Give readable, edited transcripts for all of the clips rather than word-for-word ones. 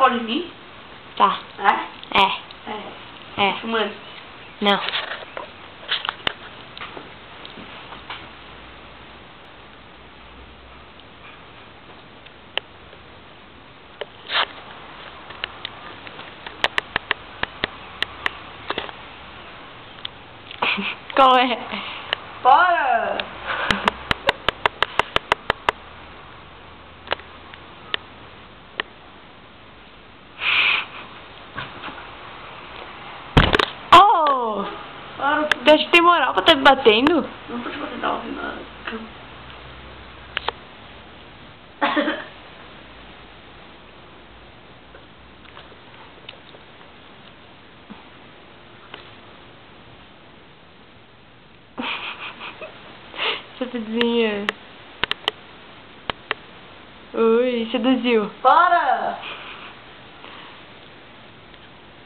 foto de mim? Tá. É? É. Filmando. Não. Qual é? Bora! Oh! Para, Tu acha que tem moral pra tá me batendo? não tô te batendo, tava ouvindo a cama. Safadinha. Oi, seduziu. Para!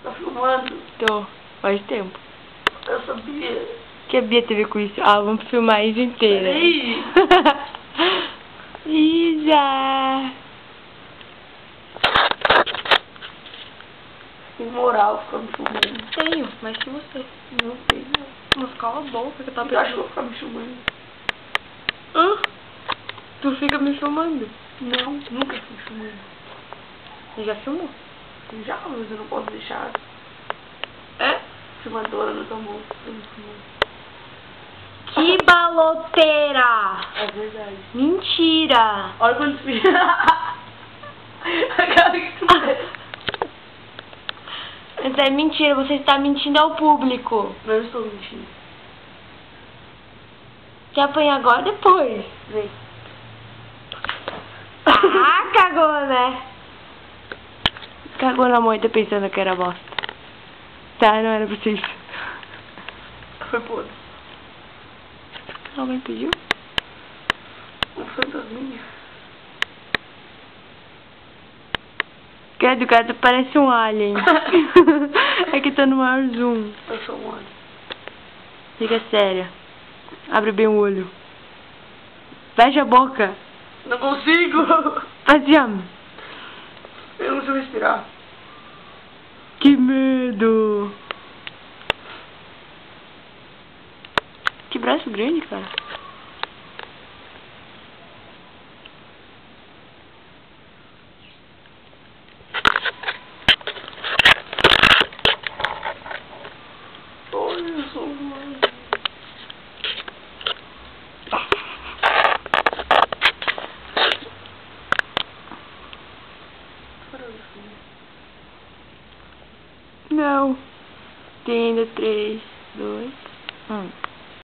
Tá filmando. Tô. Faz tempo. Eu sabia. O que a Bia teve com isso? Ah, vamos filmar a ilha inteira. Peraí. Isa! Tem moral ficar me filmando. Tenho, mas que você. Não tem, não. Mas cala a boca que eu tava Tu acha que eu pensando. vou ficar me filmando? Hã? Tu fica me filmando. Não, nunca fui filmando. Você já filmou? Já, mas eu não posso deixar É? filmadora na tua mão pra me filmar. Que baloteira! É verdade. Mentira! Olha quantos filhos. A cara que tu fez. Mas é mentira, você está mentindo ao público. Não estou mentindo. Quer apanhar agora ou depois? Vem. Ah, cagou, né? Cagou na moita pensando que era bosta. Tá, não era pra ser isso. Foi podre. Alguém pediu? Um fantasminha. Credo, cara, tu parece um alien. É que tá no maior zoom. Eu sou um alien. Fica séria. Abre bem o olho. Fecha a boca. Não consigo. Assim, ó. Eu não sei respirar. Que medo. Que braço grande, cara. Olha, eu sou um alien. Não. Tem ainda 3, 2, 1.